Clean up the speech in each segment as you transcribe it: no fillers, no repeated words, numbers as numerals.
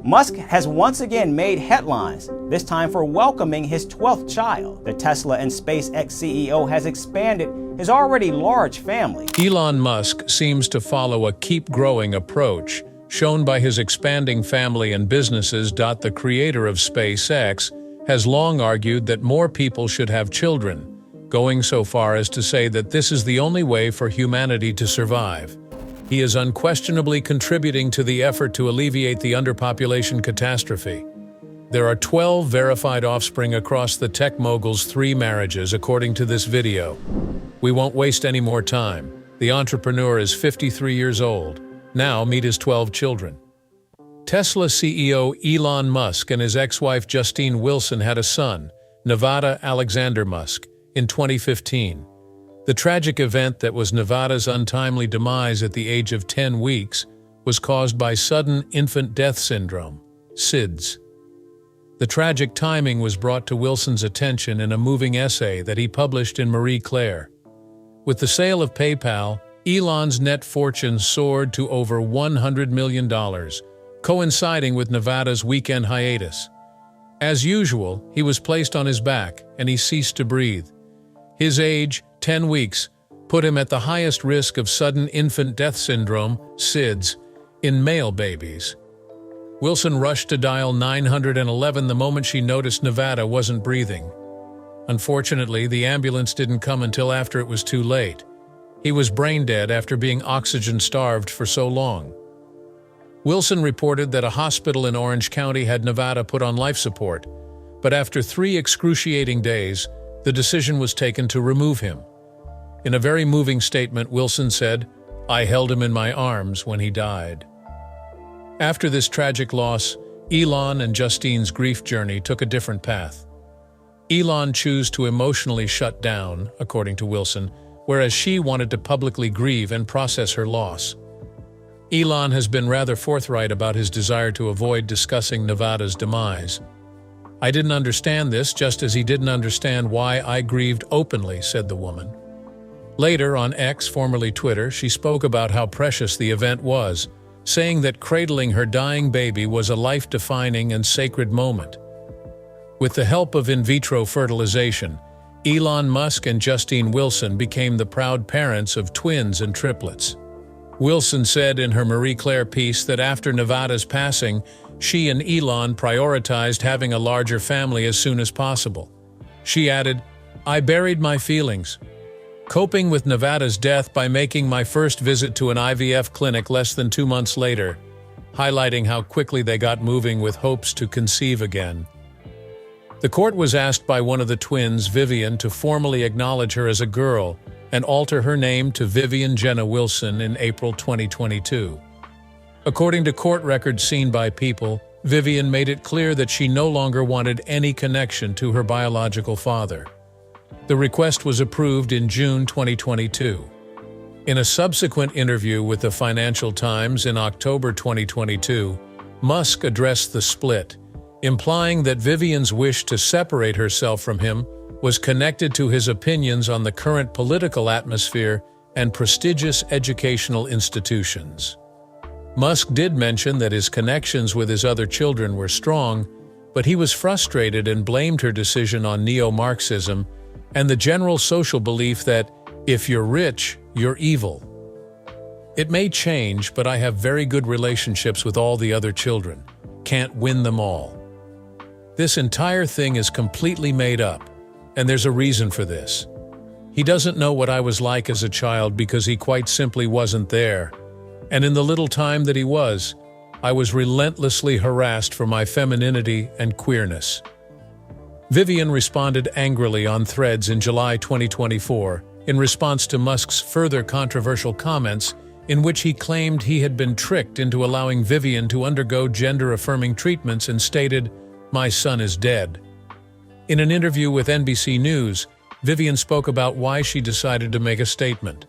Musk has once again made headlines, this time for welcoming his 12th child. The Tesla and SpaceX CEO has expanded his already large family. Elon Musk seems to follow a keep-growing approach, shown by his expanding family and businesses. The creator of SpaceX has long argued that more people should have children, going so far as to say that this is the only way for humanity to survive. He is unquestionably contributing to the effort to alleviate the underpopulation catastrophe. There are 12 verified offspring across the tech mogul's 3 marriages, according to this video. We won't waste any more time. The entrepreneur is 53 years old. Now meet his 12 children. Tesla CEO Elon Musk and his ex-wife Justine Wilson had a son, Nevada Alexander Musk, in 2015. The tragic event that was Nevada's untimely demise at the age of 10 weeks was caused by sudden infant death syndrome, SIDS. The tragic timing was brought to Wilson's attention in a moving essay that he published in Marie Claire. With the sale of PayPal, Elon's net fortune soared to over $100 million, coinciding with Nevada's weekend hiatus. As usual, he was placed on his back and he ceased to breathe. His age, 10 weeks, put him at the highest risk of sudden infant death syndrome, SIDS, in male babies. Wilson rushed to dial 911 the moment she noticed Nevada wasn't breathing. Unfortunately, the ambulance didn't come until after it was too late. He was brain dead after being oxygen-starved for so long. Wilson reported that a hospital in Orange County had Nevada put on life support, but after 3 excruciating days, the decision was taken to remove him. In a very moving statement, Wilson said, "I held him in my arms when he died." After this tragic loss, Elon and Justine's grief journey took a different path. Elon chose to emotionally shut down, according to Wilson, whereas she wanted to publicly grieve and process her loss. Elon has been rather forthright about his desire to avoid discussing Nevada's demise. "I didn't understand this, just as he didn't understand why I grieved openly," said the woman. Later, on X, formerly Twitter, she spoke about how precious the event was, saying that cradling her dying baby was a life-defining and sacred moment. With the help of in vitro fertilization, Elon Musk and Justine Wilson became the proud parents of twins and triplets. Wilson said in her Marie Claire piece that after Nevada's passing, she and Elon prioritized having a larger family as soon as possible. She added, "I buried my feelings, coping with Nevada's death by making my first visit to an IVF clinic less than 2 months later," highlighting how quickly they got moving with hopes to conceive again. The court was asked by one of the twins, Vivian, to formally acknowledge her as a girl and alter her name to Vivian Jenna Wilson in April 2022. According to court records seen by People, Vivian made it clear that she no longer wanted any connection to her biological father. The request was approved in June 2022. In a subsequent interview with the Financial Times in October 2022, Musk addressed the split, implying that Vivian's wish to separate herself from him was connected to his opinions on the current political atmosphere and prestigious educational institutions. Musk did mention that his connections with his other children were strong, but he was frustrated and blamed her decision on neo-Marxism and the general social belief that, if you're rich, you're evil. "It may change, but I have very good relationships with all the other children. Can't win them all. This entire thing is completely made up, and there's a reason for this. He doesn't know what I was like as a child because he quite simply wasn't there. And in the little time that he was, I was relentlessly harassed for my femininity and queerness." Vivian responded angrily on Threads in July 2024 in response to Musk's further controversial comments in which he claimed he had been tricked into allowing Vivian to undergo gender-affirming treatments and stated, "My son is dead." In an interview with NBC News, Vivian spoke about why she decided to make a statement.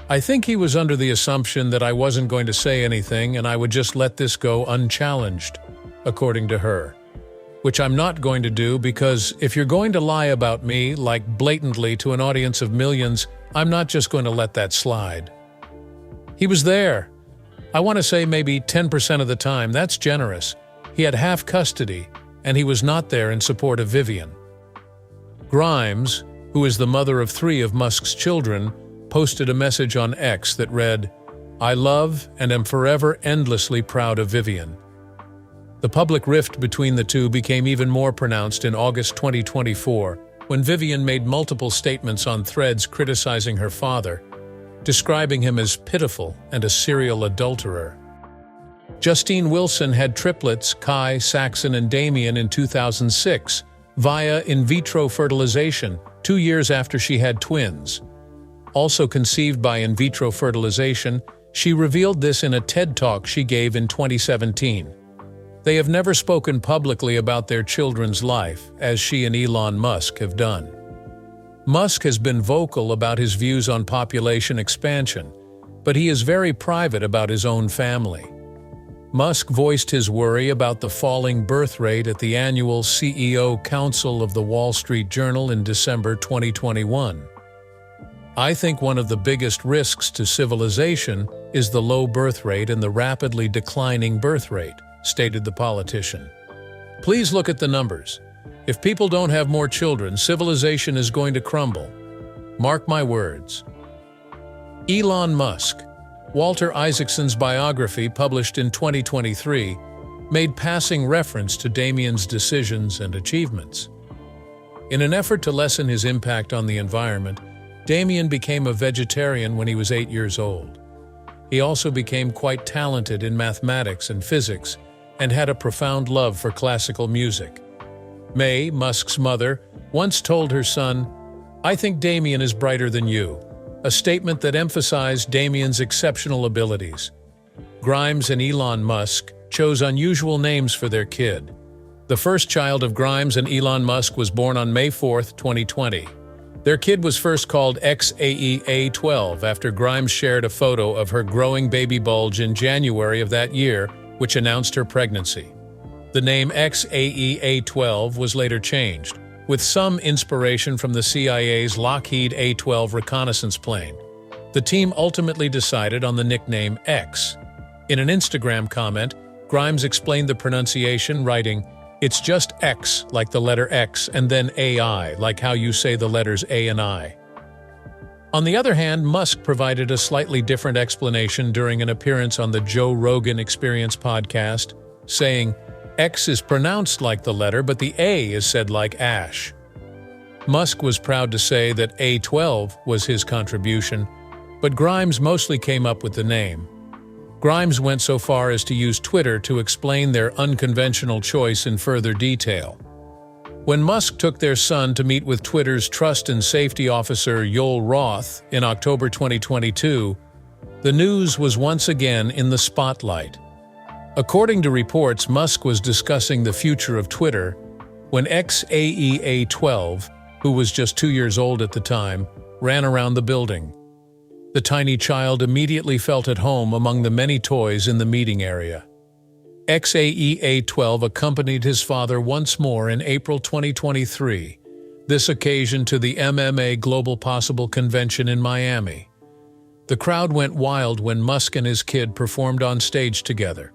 "I think he was under the assumption that I wasn't going to say anything and I would just let this go unchallenged," according to her. "Which I'm not going to do because if you're going to lie about me, like blatantly to an audience of millions, I'm not just going to let that slide." He was there. I want to say maybe 10% of the time. That's generous. He had half custody, and he was not there in support of Vivian. Grimes, who is the mother of 3 of Musk's children, posted a message on X that read, "I love and am forever endlessly proud of Vivian." The public rift between the two became even more pronounced in August 2024, when Vivian made multiple statements on Threads criticizing her father, describing him as pitiful and a serial adulterer. Justine Wilson had triplets, Kai, Saxon, and Damien, in 2006, via in vitro fertilization, 2 years after she had twins. Also conceived by in vitro fertilization, she revealed this in a TED Talk she gave in 2017. They have never spoken publicly about their children's life, as she and Elon Musk have done. Musk has been vocal about his views on population expansion, but he is very private about his own family. Musk voiced his worry about the falling birth rate at the annual CEO Council of the Wall Street Journal in December 2021. "I think one of the biggest risks to civilization is the low birth rate and the rapidly declining birth rate," stated the politician. "Please look at the numbers. If people don't have more children, civilization is going to crumble. Mark my words." Elon Musk. Walter Isaacson's biography, published in 2023, made passing reference to Damien's decisions and achievements. In an effort to lessen his impact on the environment, Damien became a vegetarian when he was 8 years old. He also became quite talented in mathematics and physics, and had a profound love for classical music. May, Musk's mother, once told her son, "I think Damien is brighter than you," a statement that emphasized Damien's exceptional abilities. Grimes and Elon Musk chose unusual names for their kid. The first child of Grimes and Elon Musk was born on May 4, 2020. Their kid was first called XAEA12 after Grimes shared a photo of her growing baby bulge in January of that year, which announced her pregnancy. The name XAEA12 was later changed, with some inspiration from the CIA's Lockheed A-12 reconnaissance plane. The team ultimately decided on the nickname X. In an Instagram comment, Grimes explained the pronunciation, writing, "It's just X, like the letter X, and then AI, like how you say the letters A and I." On the other hand, Musk provided a slightly different explanation during an appearance on the Joe Rogan Experience podcast, saying, "X is pronounced like the letter, but the A is said like Ash." Musk was proud to say that A12 was his contribution, but Grimes mostly came up with the name. Grimes went so far as to use Twitter to explain their unconventional choice in further detail. When Musk took their son to meet with Twitter's Trust and Safety Officer Yoel Roth in October 2022, the news was once again in the spotlight. According to reports, Musk was discussing the future of Twitter when XAEA12, who was just 2 years old at the time, ran around the building. The tiny child immediately felt at home among the many toys in the meeting area. XAEA12 accompanied his father once more in April 2023, this occasion to the MMA Global Possible Convention in Miami. The crowd went wild when Musk and his kid performed on stage together.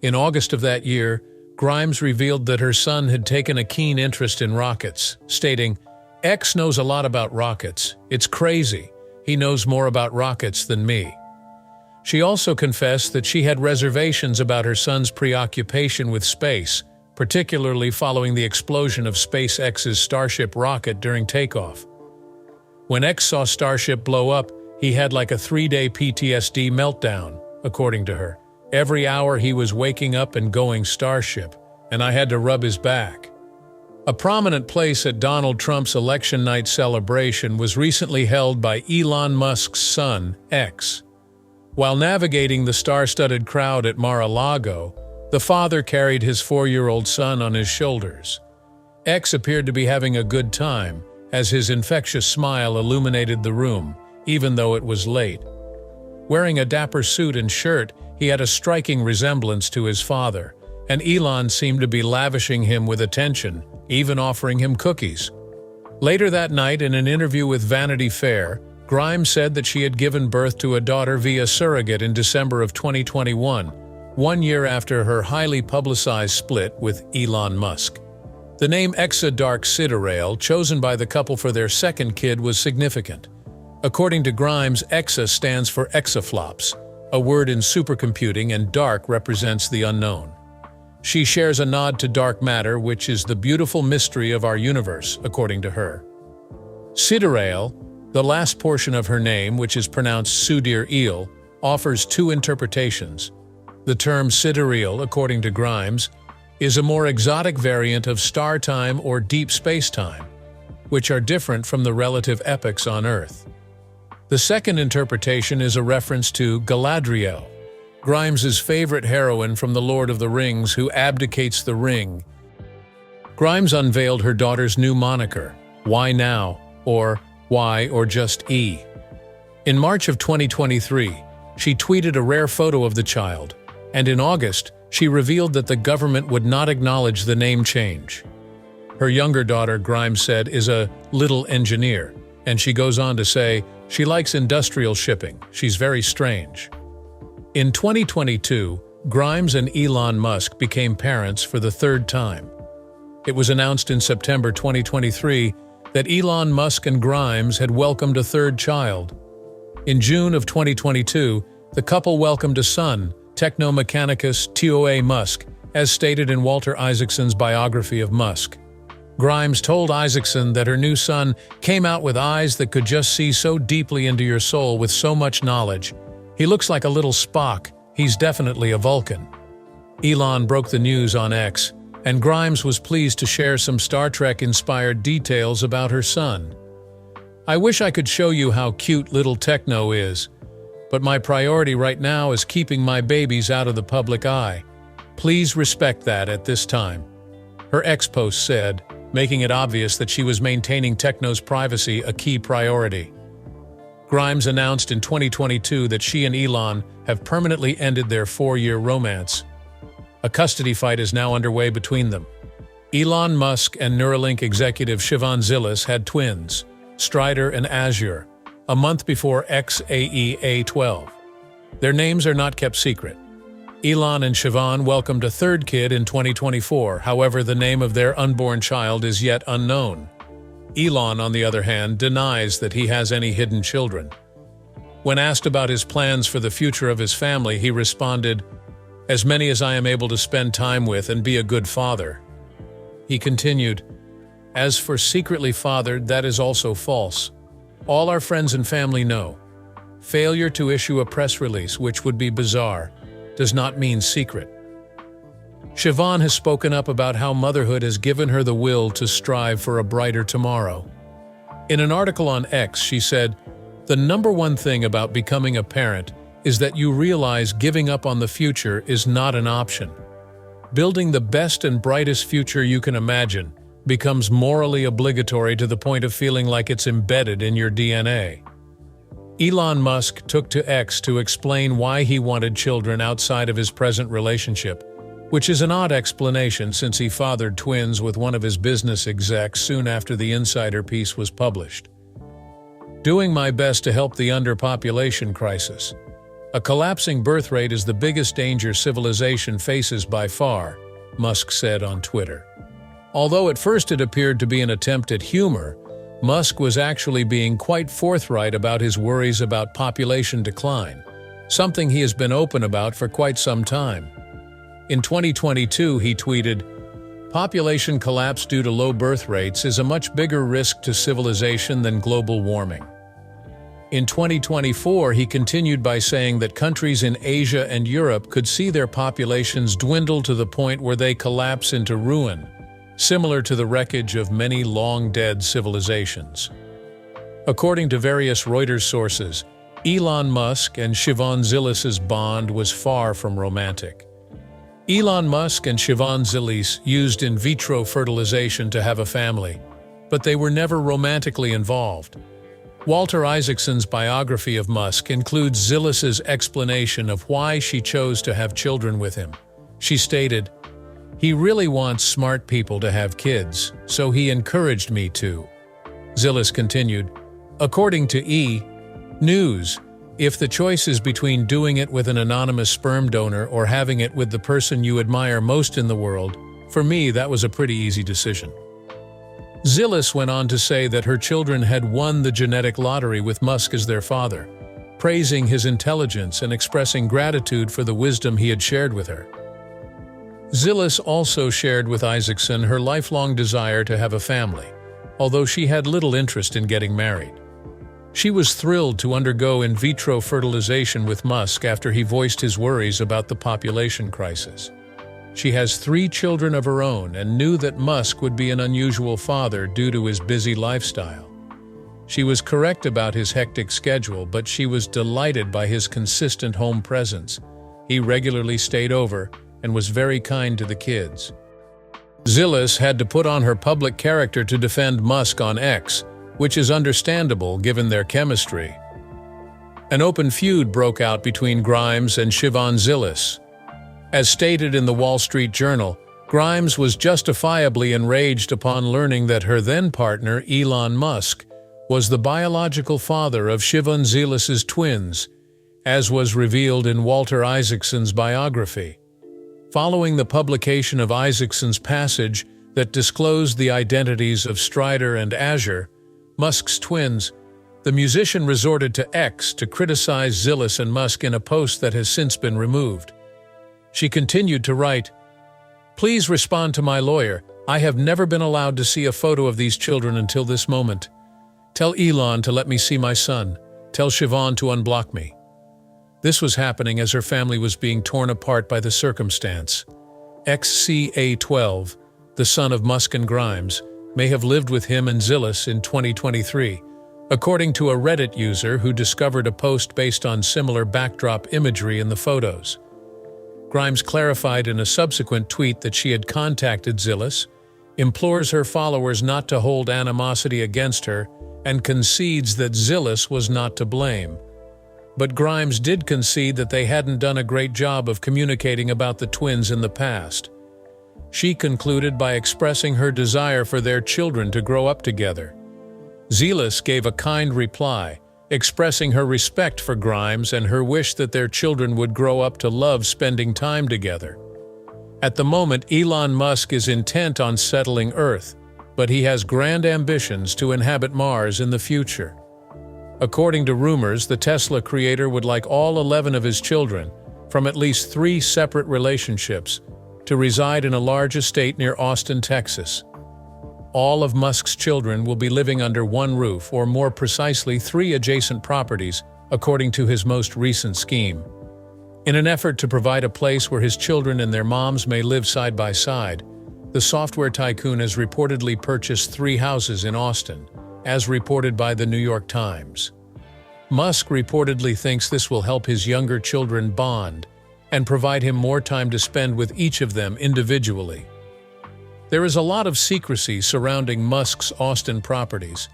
In August of that year, Grimes revealed that her son had taken a keen interest in rockets, stating, "X knows a lot about rockets. It's crazy. He knows more about rockets than me." She also confessed that she had reservations about her son's preoccupation with space, particularly following the explosion of SpaceX's Starship rocket during takeoff. When X saw Starship blow up, he had like a 3-day PTSD meltdown, according to her. "Every hour he was waking up and going Starship, and I had to rub his back." A prominent place at Donald Trump's election night celebration was recently held by Elon Musk's son, X. While navigating the star-studded crowd at Mar-a-Lago, the father carried his 4-year-old son on his shoulders. X appeared to be having a good time, as his infectious smile illuminated the room, even though it was late. Wearing a dapper suit and shirt, he had a striking resemblance to his father, and Elon seemed to be lavishing him with attention, even offering him cookies. Later that night, in an interview with Vanity Fair, Grimes said that she had given birth to a daughter via surrogate in December of 2021, 1 year after her highly publicized split with Elon Musk. The name Exa chosen by the couple for their second kid was significant. According to Grimes, Exa stands for exaflops, a word in supercomputing, and dark represents the unknown. She shares a nod to dark matter, which is the beautiful mystery of our universe, according to her. Sidereal, the last portion of her name, which is pronounced Sudir-eel, offers two interpretations. The term sidereal, according to Grimes, is a more exotic variant of star time or deep space-time, which are different from the relative epochs on Earth. The second interpretation is a reference to Galadriel, Grimes's favorite heroine from The Lord of the Rings who abdicates the ring. Grimes unveiled her daughter's new moniker, Why Now, or Y or just E. In March of 2023, she tweeted a rare photo of the child, and in August, she revealed that the government would not acknowledge the name change. Her younger daughter, Grimes said, is a little engineer, and she goes on to say, she likes industrial shipping, she's very strange. In 2022, Grimes and Elon Musk became parents for the third time. It was announced in September 2023 that Elon Musk and Grimes had welcomed a third child. In June of 2022, the couple welcomed a son, Technomechanicus Toa Musk, as stated in Walter Isaacson's biography of Musk. Grimes told Isaacson that her new son came out with eyes that could just see so deeply into your soul with so much knowledge. He looks like a little Spock. He's definitely a Vulcan. Elon broke the news on X, and Grimes was pleased to share some Star Trek-inspired details about her son. I wish I could show you how cute little Techno is, but my priority right now is keeping my babies out of the public eye. Please respect that at this time. Her X post said, making it obvious that she was maintaining Techno's privacy a key priority. Grimes announced in 2022 that she and Elon have permanently ended their 4-year romance. A custody fight is now underway between them. Elon Musk and Neuralink executive Shivon Zilis had twins, Strider and Azure, a month before XAEA12. Their names are not kept secret. Elon and Shivon welcomed a third kid in 2024, however, the name of their unborn child is yet unknown. Elon, on the other hand, denies that he has any hidden children. When asked about his plans for the future of his family, he responded, "As many as I am able to spend time with and be a good father." He continued, "As for secretly fathered, that is also false. All our friends and family know. Failure to issue a press release, which would be bizarre, does not mean secret." Shivon has spoken up about how motherhood has given her the will to strive for a brighter tomorrow. In an article on X, she said, "The number one thing about becoming a parent is that you realize giving up on the future is not an option. Building the best and brightest future you can imagine becomes morally obligatory to the point of feeling like it's embedded in your DNA." Elon Musk took to X to explain why he wanted children outside of his present relationship, which is an odd explanation since he fathered twins with one of his business execs soon after the Insider piece was published. "Doing my best to help the underpopulation crisis. A collapsing birth rate is the biggest danger civilization faces by far," Musk said on Twitter. Although at first it appeared to be an attempt at humor, Musk was actually being quite forthright about his worries about population decline, something he has been open about for quite some time. In 2022, he tweeted, "Population collapse due to low birth rates is a much bigger risk to civilization than global warming." In 2024, he continued by saying that countries in Asia and Europe could see their populations dwindle to the point where they collapse into ruin, similar to the wreckage of many long-dead civilizations. According to various Reuters sources, Elon Musk and Shivon Zilis' bond was far from romantic. Elon Musk and Shivon Zilis used in vitro fertilization to have a family, but they were never romantically involved. Walter Isaacson's biography of Musk includes Zilis' explanation of why she chose to have children with him. She stated, "He really wants smart people to have kids, so he encouraged me to." Zilis continued, "According to E, News: if the choice is between doing it with an anonymous sperm donor or having it with the person you admire most in the world, for me that was a pretty easy decision. Zilis went on to say that her children had won the genetic lottery with Musk as their father, praising his intelligence and expressing gratitude for the wisdom he had shared with her. Zilis also shared with Isaacson her lifelong desire to have a family, although she had little interest in getting married. She was thrilled to undergo in vitro fertilization with Musk after he voiced his worries about the population crisis. She has 3 children of her own and knew that Musk would be an unusual father due to his busy lifestyle. She was correct about his hectic schedule, but she was delighted by his consistent home presence. He regularly stayed over and was very kind to the kids. Zilis had to put on her public character to defend Musk on X, which is understandable given their chemistry. An open feud broke out between Grimes and Shivon Zilis. As stated in the Wall Street Journal, Grimes was justifiably enraged upon learning that her then-partner, Elon Musk, was the biological father of Shivon Zilis's twins, as was revealed in Walter Isaacson's biography. Following the publication of Isaacson's passage that disclosed the identities of Strider and Azure, Musk's twins, the musician resorted to X to criticize Zilis and Musk in a post that has since been removed. She continued to write, "Please respond to my lawyer. I have never been allowed to see a photo of these children until this moment. Tell Elon to let me see my son. Tell Shivon to unblock me." This was happening as her family was being torn apart by the circumstance. XCA12, the son of Musk and Grimes, may have lived with him and Zilis in 2023, according to a Reddit user who discovered a post based on similar backdrop imagery in the photos. Grimes clarified in a subsequent tweet that she had contacted Zilis, implores her followers not to hold animosity against her, and concedes that Zilis was not to blame. But Grimes did concede that they hadn't done a great job of communicating about the twins in the past. She concluded by expressing her desire for their children to grow up together. Zilis gave a kind reply, expressing her respect for Grimes and her wish that their children would grow up to love spending time together. At the moment, Elon Musk is intent on settling Earth, but he has grand ambitions to inhabit Mars in the future. According to rumors, the Tesla creator would like all 11 of his children, from at least 3 separate relationships, to reside in a large estate near Austin, Texas. All of Musk's children will be living under one roof, or more precisely 3 adjacent properties, according to his most recent scheme. In an effort to provide a place where his children and their moms may live side by side, the software tycoon has reportedly purchased 3 houses in Austin, as reported by the New York Times. Musk reportedly thinks this will help his younger children bond and provide him more time to spend with each of them individually. There is a lot of secrecy surrounding Musk's Austin properties,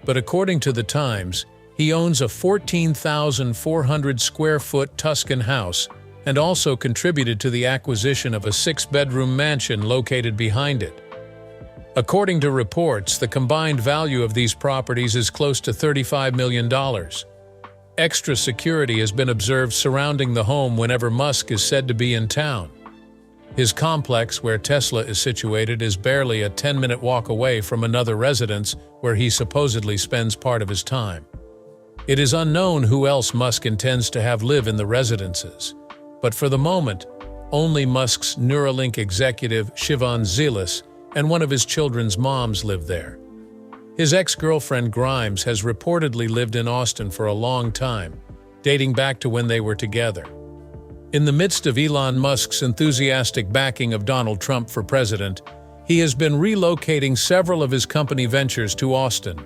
but according to the Times, he owns a 14,400 square foot Tuscan house and also contributed to the acquisition of a 6-bedroom mansion located behind it. According to reports, the combined value of these properties is close to $35 million. Extra security has been observed surrounding the home whenever Musk is said to be in town. His complex, where Tesla is situated, is barely a 10-minute walk away from another residence where he supposedly spends part of his time. It is unknown who else Musk intends to have live in the residences, but for the moment, only Musk's Neuralink executive Shivon Zilis and one of his children's moms live there. His ex-girlfriend Grimes has reportedly lived in Austin for a long time, dating back to when they were together. In the midst of Elon Musk's enthusiastic backing of Donald Trump for president, he has been relocating several of his company ventures to Austin.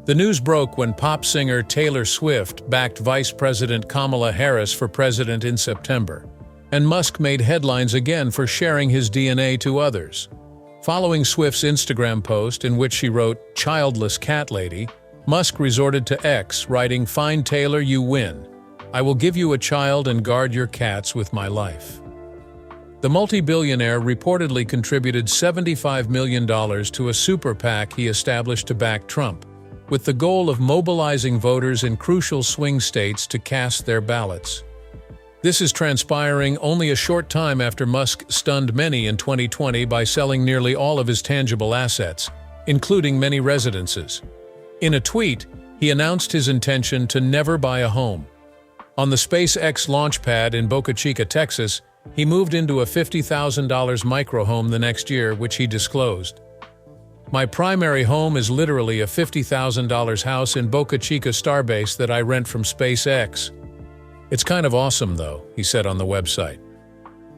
The news broke when pop singer Taylor Swift backed Vice President Kamala Harris for president in September, and Musk made headlines again for sharing his DNA to others. Following Swift's Instagram post in which she wrote, "Childless cat lady," Musk resorted to X, writing, "Fine Taylor, you win. I will give you a child and guard your cats with my life." The multi-billionaire reportedly contributed $75 million to a super PAC he established to back Trump, with the goal of mobilizing voters in crucial swing states to cast their ballots. This is transpiring only a short time after Musk stunned many in 2020 by selling nearly all of his tangible assets, including many residences. In a tweet, he announced his intention to never buy a home. On the SpaceX launch pad in Boca Chica, Texas, he moved into a $50,000 microhome the next year, which he disclosed. "My primary home is literally a $50,000 house in Boca Chica Starbase that I rent from SpaceX. It's kind of awesome, though," he said on the website.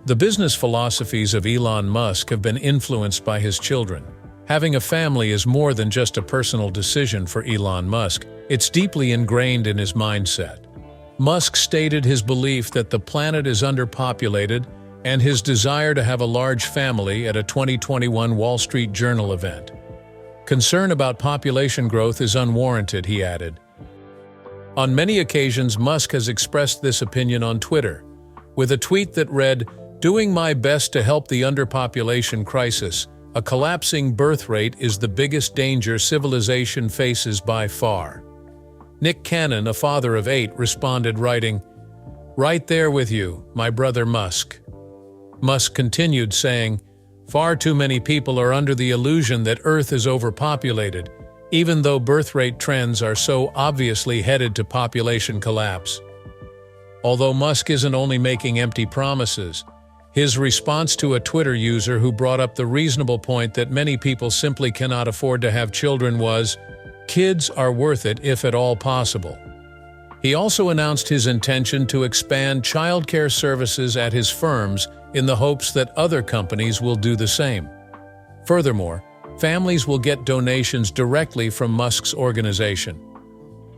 The business philosophies of Elon Musk have been influenced by his children. Having a family is more than just a personal decision for Elon Musk. It's deeply ingrained in his mindset. Musk stated his belief that the planet is underpopulated and his desire to have a large family at a 2021 Wall Street Journal event. "Concern about population growth is unwarranted," he added. On many occasions, Musk has expressed this opinion on Twitter, with a tweet that read, "Doing my best to help the underpopulation crisis. A collapsing birth rate is the biggest danger civilization faces by far." Nick Cannon, a father of 8, responded, writing, "Right there with you, my brother Musk." Musk continued, saying, "Far too many people are under the illusion that Earth is overpopulated, even though birth rate trends are so obviously headed to population collapse." Although Musk isn't only making empty promises, his response to a Twitter user who brought up the reasonable point that many people simply cannot afford to have children was, "Kids are worth it if at all possible." He also announced his intention to expand childcare services at his firms in the hopes that other companies will do the same. Furthermore, families will get donations directly from Musk's organization.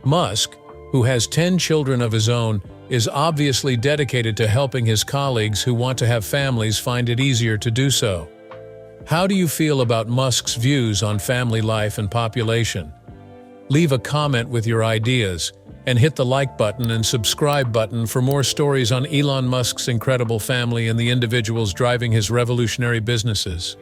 Musk, who has 10 children of his own, is obviously dedicated to helping his colleagues who want to have families find it easier to do so. How do you feel about Musk's views on family life and population? Leave a comment with your ideas, and hit the like button and subscribe button for more stories on Elon Musk's incredible family and the individuals driving his revolutionary businesses.